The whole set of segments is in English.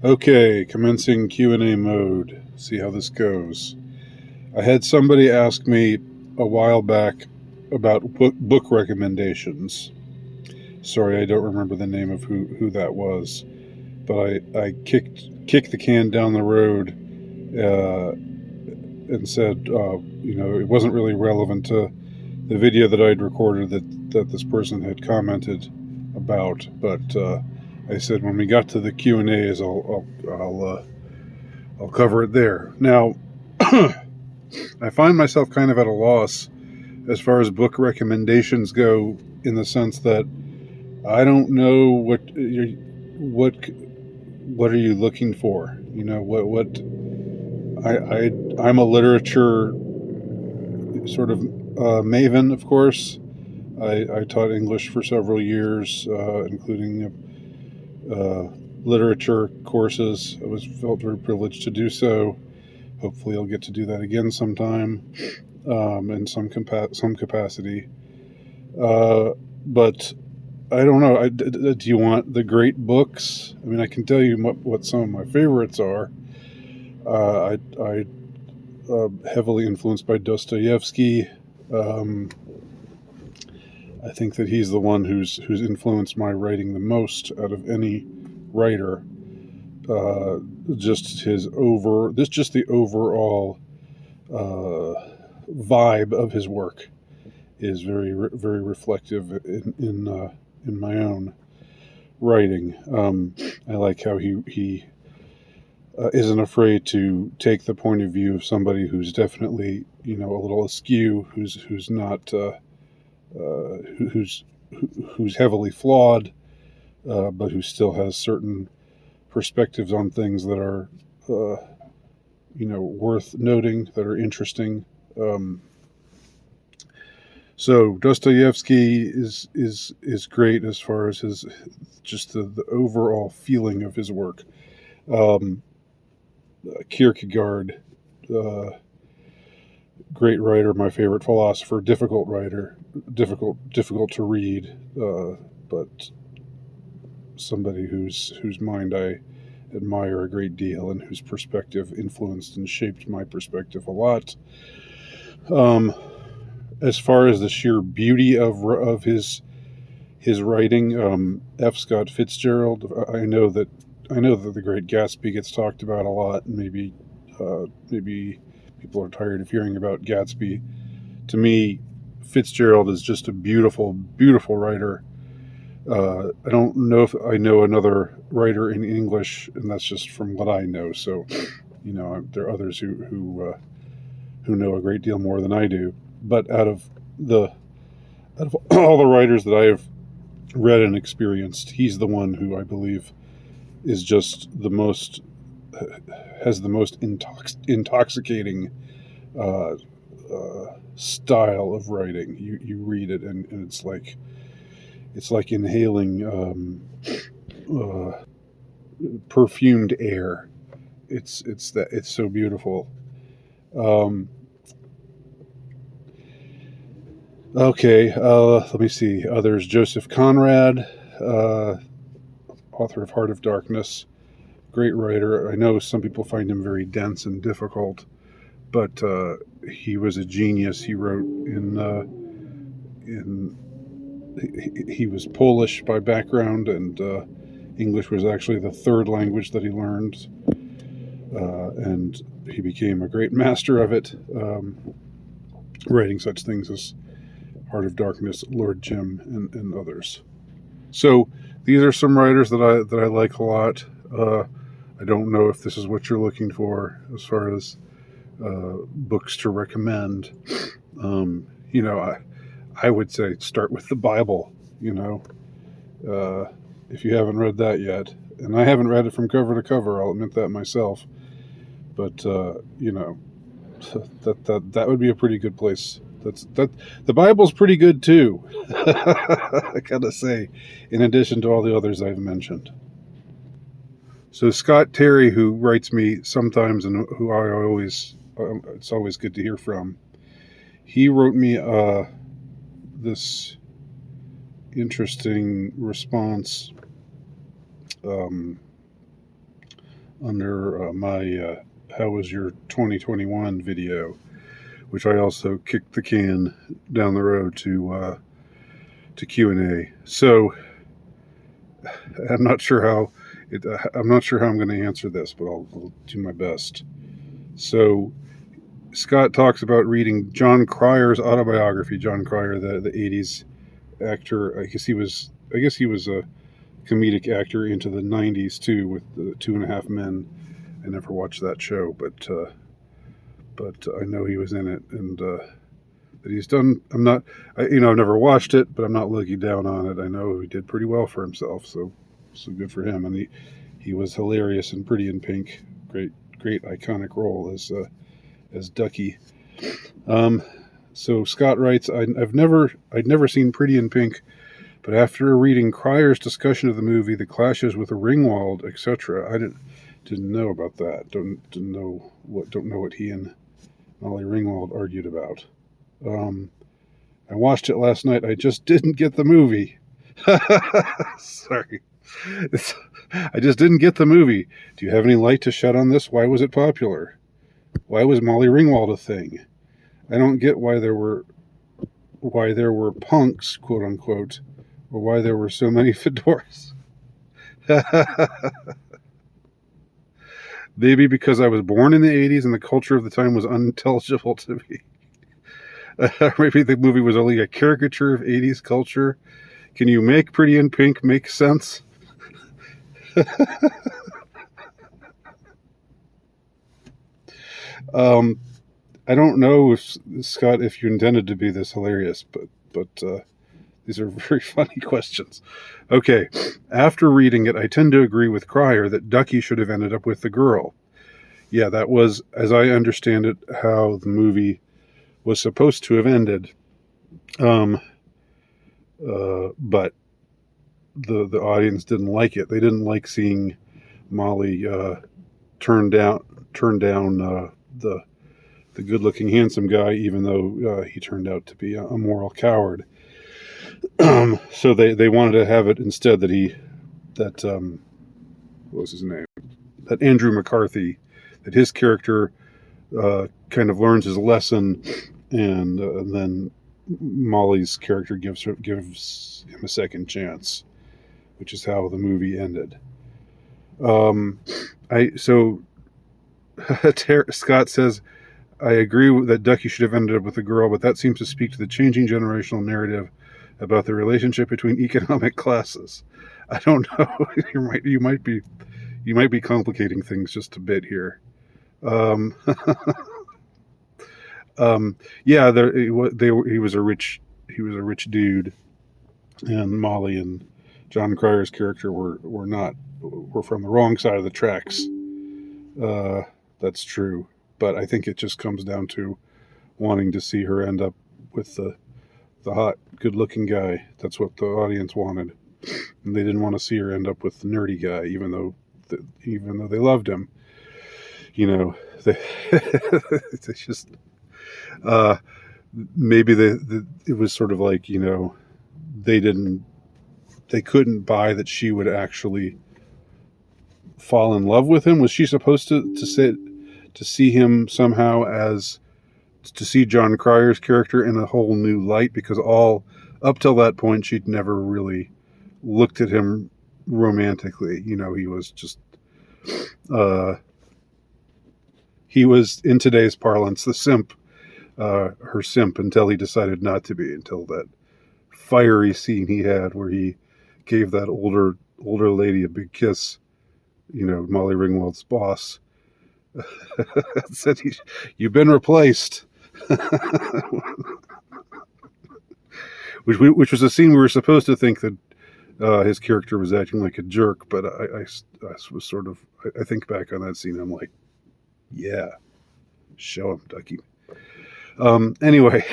Okay, commencing Q&A mode. See how this goes. I had somebody ask me a while back about book recommendations. Sorry, I don't remember the name of who that was, but I kicked the can down the road and said, it wasn't really relevant to the video that I'd recorded that this person had commented about, but I said when we got to the Q&As, I'll cover it there. Now, I find myself kind of at a loss as far as book recommendations go, in the sense that I don't know what are you looking for. I'm a literature sort of maven, of course. I taught English for several years, including literature courses. I felt very privileged to do so. Hopefully I'll get to do that again sometime, in some capacity. But I don't know. Do you want the great books? I mean, I can tell you what some of my favorites are. I heavily influenced by Dostoevsky. I think that he's the one who's influenced my writing the most out of any writer. Just the overall vibe of his work is very very reflective in my own writing. I like how he isn't afraid to take the point of view of somebody who's definitely a little askew, who's not who's heavily flawed, but who still has certain perspectives on things that are worth noting, that are interesting. So Dostoevsky is great as far as his just the overall feeling of his work. Kierkegaard, great writer, my favorite philosopher, difficult writer, difficult to read, but somebody whose mind I admire a great deal, and whose perspective influenced and shaped my perspective a lot. As far as the sheer beauty of his writing, F. Scott Fitzgerald. I know that The Great Gatsby gets talked about a lot, and maybe people are tired of hearing about Gatsby. To me, Fitzgerald is just a beautiful, beautiful writer. I don't know if I know another writer in English, and that's just from what I know. So, there are others who know a great deal more than I do. But out of all the writers that I have read and experienced, he's the one who I believe is just has the most intoxicating style of writing. You read it and it's like inhaling perfumed air. It's so beautiful. Okay, let me see. Others: Joseph Conrad, author of Heart of Darkness. Great writer. I know some people find him very dense and difficult, but he was a genius. He wrote he was Polish by background, and English was actually the third language that he learned, and he became a great master of it, writing such things as Heart of Darkness, Lord Jim, and others. So these are some writers that I like a lot. I don't know if this is what you're looking for as far as books to recommend. I would say start with the Bible. If you haven't read that yet, and I haven't read it from cover to cover, I'll admit that myself. But that would be a pretty good place. The Bible's pretty good too. I gotta say, in addition to all the others I've mentioned. So Scott Terry, who writes me sometimes and who it's always good to hear from, he wrote me this interesting response under my How Was Your 2021 video, which I also kicked the can down the road to Q&A. So I'm not sure how I'm going to answer this, but I'll do my best. So Scott talks about reading John Cryer's autobiography. John Cryer, the 80s actor. I guess he was a comedic actor into the 90s too, with the 2.5 Men. I never watched that show, but I know he was in it, and that he's done. I've never watched it, but I'm not looking down on it. I know he did pretty well for himself, so good for him. And he was hilarious in Pretty in Pink. Great iconic role as Ducky. So Scott writes, I'd never seen Pretty in Pink, but after reading Cryer's discussion of the movie, the clashes with Ringwald, etc., I didn't know about that. Don't know what he and Molly Ringwald argued about. I watched it last night. I just didn't get the movie. Sorry. I just didn't get the movie. Do you have any light to shed on this? Why was it popular? Why was Molly Ringwald a thing? I don't get why there were punks, quote unquote, or why there were so many fedoras. Maybe because I was born in the 80s and the culture of the time was unintelligible to me. Maybe the movie was only a caricature of 80s culture. Can you make Pretty in Pink make sense? I don't know if Scott, if you intended to be this hilarious, but these are very funny questions. Okay, after reading it, I tend to agree with Cryer that Ducky should have ended up with the girl. Yeah, that was, as I understand it, how the movie was supposed to have ended. But the audience didn't like it. They didn't like seeing Molly turn down the good-looking, handsome guy, even though he turned out to be a moral coward. So they wanted to have it instead what was his name? That Andrew McCarthy, that his character kind of learns his lesson, and then Molly's character gives him a second chance, which is how the movie ended. Scott says, I agree that Ducky should have ended up with a girl, but that seems to speak to the changing generational narrative about the relationship between economic classes. I don't know. You might be complicating things just a bit here. Yeah, he was a rich dude, and Molly and John Cryer's character were from the wrong side of the tracks. That's true, but I think it just comes down to wanting to see her end up with the hot, good-looking guy. That's what the audience wanted, and they didn't want to see her end up with the nerdy guy, even though they loved him. They just maybe it was sort of like, they couldn't buy that she would actually fall in love with him. Was she supposed to see him somehow as to see John Cryer's character in a whole new light? Because up till that point, she'd never really looked at him romantically. He was just he was, in today's parlance, the simp, her simp, until he decided not to be, until that fiery scene he had where he gave that older lady a big kiss, Molly Ringwald's boss, said, you've been replaced. which was a scene we were supposed to think that his character was acting like a jerk, but I was sort of, I think back on that scene, I'm like, yeah, show him, Ducky. Anyway,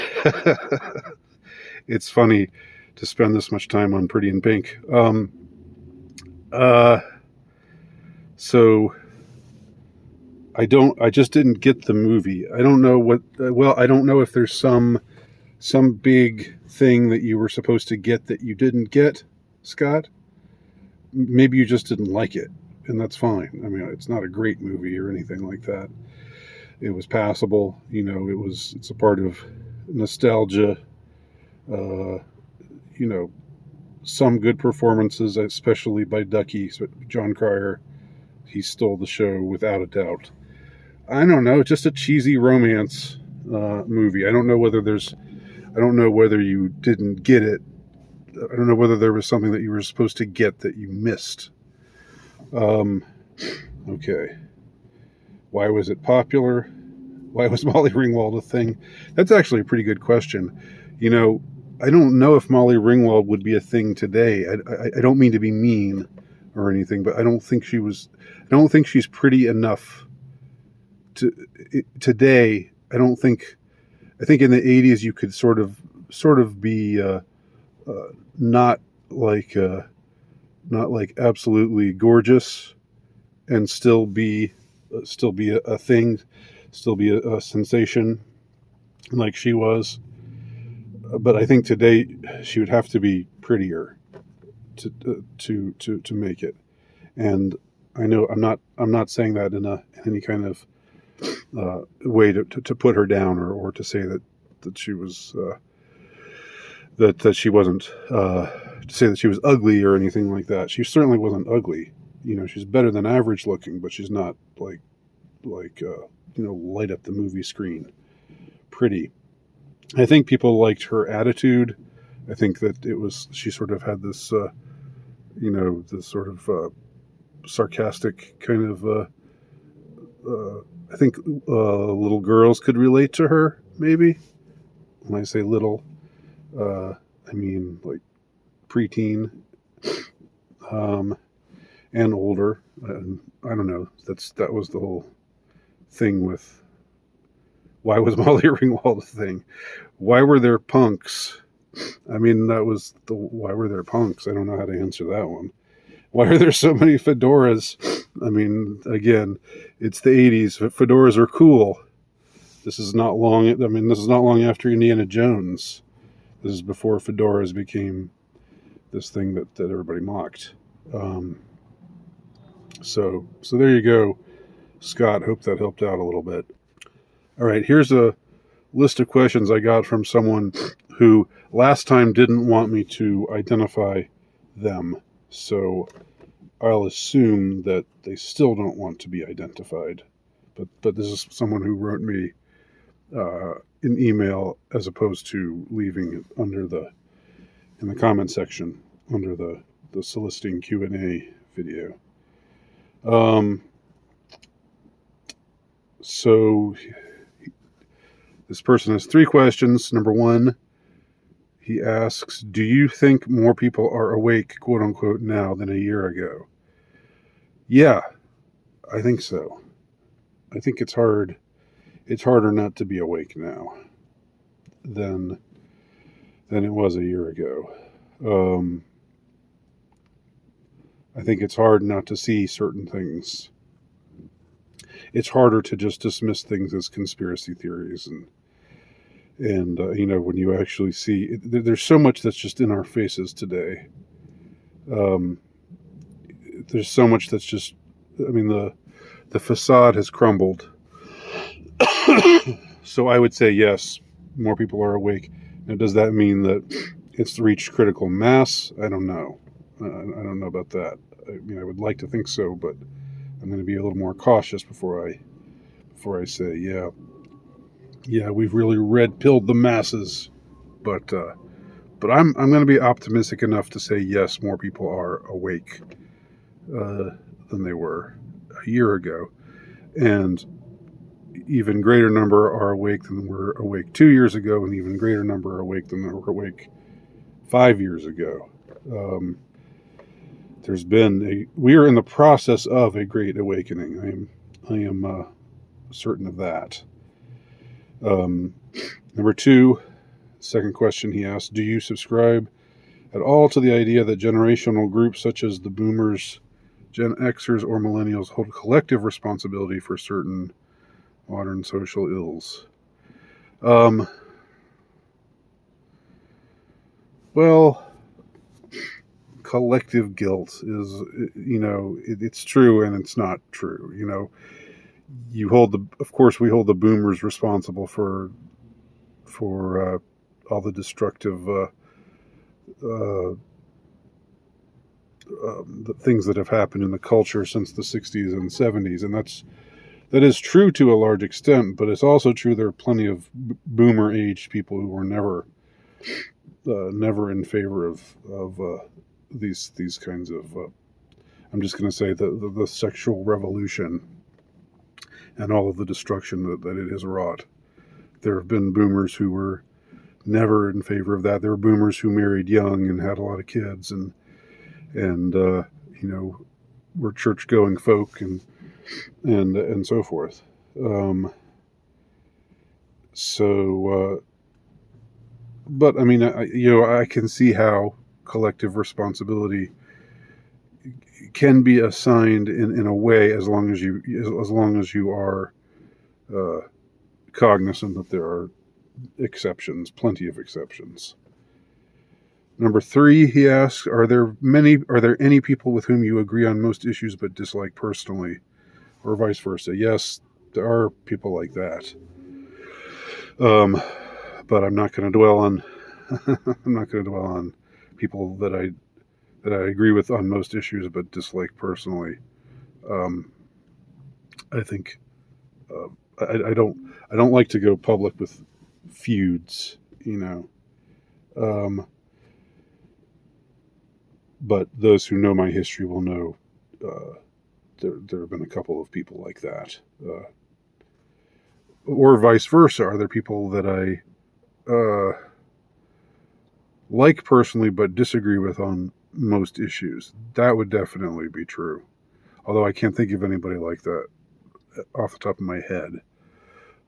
it's funny to spend this much time on Pretty in Pink. So I just didn't get the movie. I don't know I don't know if there's some big thing that you were supposed to get that you didn't get, Scott. Maybe you just didn't like it, and that's fine. I mean, it's not a great movie or anything like that. It was passable. It's a part of nostalgia. Uh, you know, some good performances, especially by Ducky, John Cryer. He stole the show without a doubt. I don't know, just a cheesy romance movie. I don't know whether you didn't get it. I don't know whether there was something that you were supposed to get that you missed. Okay. Why was it popular? Why was Molly Ringwald a thing? That's actually a pretty good question. I don't know if Molly Ringwald would be a thing today. I don't mean to be mean or anything, but I don't think she's pretty enough today. I think in the 80s you could sort of be not like absolutely gorgeous and still be a thing, still be a sensation like she was. But I think today she would have to be prettier to make it. And I know I'm not saying that in any kind of way to put her down or to say that she was that she wasn't to say that she was ugly or anything like that. She certainly wasn't ugly. She's better than average looking, but she's not like light up the movie screen pretty. I think people liked her attitude. I think that she sort of had this this sort of sarcastic kind of I think little girls could relate to her, maybe. When I say little, I mean like preteen and older. And I don't know. That was the whole thing with why was Molly Ringwald a thing? Why were there punks? I mean, why were there punks? I don't know how to answer that one. Why are there so many fedoras? I mean, again, it's the 80s. Fedoras are cool. This is not long after Indiana Jones. This is before fedoras became this thing that everybody mocked. So there you go, Scott. Hope that helped out a little bit. All right, here's a list of questions I got from someone who last time didn't want me to identify them. So I'll assume that they still don't want to be identified. But this is someone who wrote me an email as opposed to leaving it in the comment section under the soliciting Q&A video. So this person has 3 questions. Number 1, he asks, do you think more people are awake, quote unquote, now than a year ago? Yeah, I think so. I think it's harder not to be awake now than it was a year ago. I think it's hard not to see certain things. It's harder to just dismiss things as conspiracy theories and when you actually see there's so much that's just in our faces today. There's so much that's just, I mean, the facade has crumbled. So I would say yes, more people are awake. Now, does that mean that it's reached critical mass? I don't know. I don't know about that. I mean, I would like to think so, but I'm going to be a little more cautious before I say yeah, we've really red-pilled the masses. But I'm going to be optimistic enough to say yes, more people are awake than they were a year ago, and even greater number are awake than were awake 2 years ago, and even greater number are awake than were awake 5 years ago. We are in the process of a great awakening. I am certain of that. Number 2, second question he asked, do you subscribe at all to the idea that generational groups such as the boomers, Gen Xers, or millennials hold collective responsibility for certain modern social ills? Well, collective guilt is, it's true and it's not true. Of course, we hold the boomers responsible for all the destructive the things that have happened in the culture since the 60s and 70s, and that is true to a large extent. But it's also true there are plenty of boomer aged people who were never in favor of these kinds of I'm just going to say the sexual revolution and all of the destruction that it has wrought. There have been boomers who were never in favor of that. There were boomers who married young and had a lot of kids and were church going folk and so forth. But I mean, I can see how collective responsibility can be assigned in a way as long as you are cognizant that there are exceptions, plenty of exceptions. Number 3, he asks, are there any people with whom you agree on most issues but dislike personally, or vice versa? Yes, there are people like that. But I'm not going to dwell on people that I agree with on most issues but dislike personally. I think I don't like to go public with feuds, but those who know my history will know there have been a couple of people like that, or vice versa. Are there people that I like personally but disagree with on most issues? That would definitely be true, although I can't think of anybody like that off the top of my head.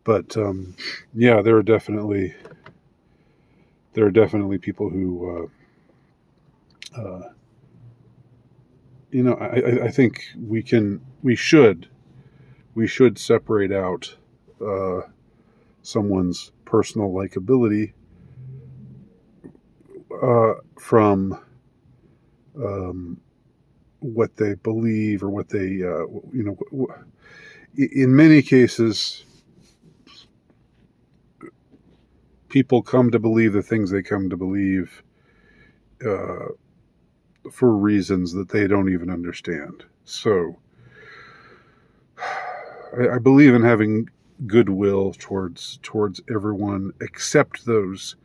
But yeah, there are definitely people who I think we should separate out someone's personal likability from what they believe or what they in many cases people come to believe the things they come to believe for reasons that they don't even understand. So I believe in having goodwill towards everyone except those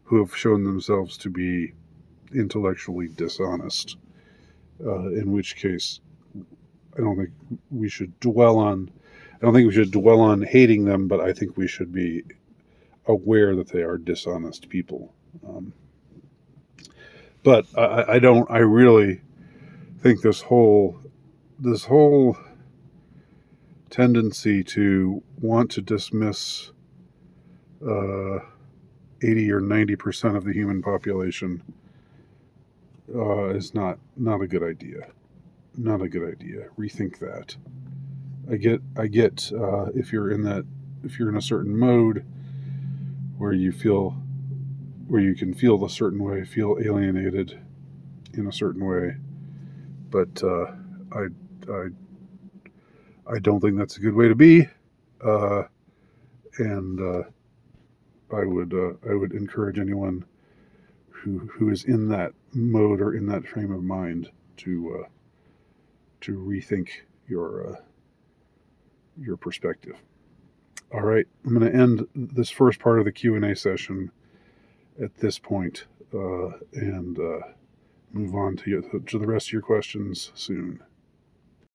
who have shown themselves to be intellectually dishonest, in which case I don't think we should dwell on hating them, but I think we should be aware that they are dishonest people. But I really think this whole tendency to want to dismiss 80 or 90% of the human population is not a good idea. Not a good idea. Rethink that. I get if you're in a certain mode where you can feel a certain way, feel alienated in a certain way, but I don't think that's a good way to be, and I would encourage anyone who is in that mode or in that frame of mind to rethink your perspective. All right, I'm going to end this first part of the Q&A session at this point, and move on to the rest of your questions soon.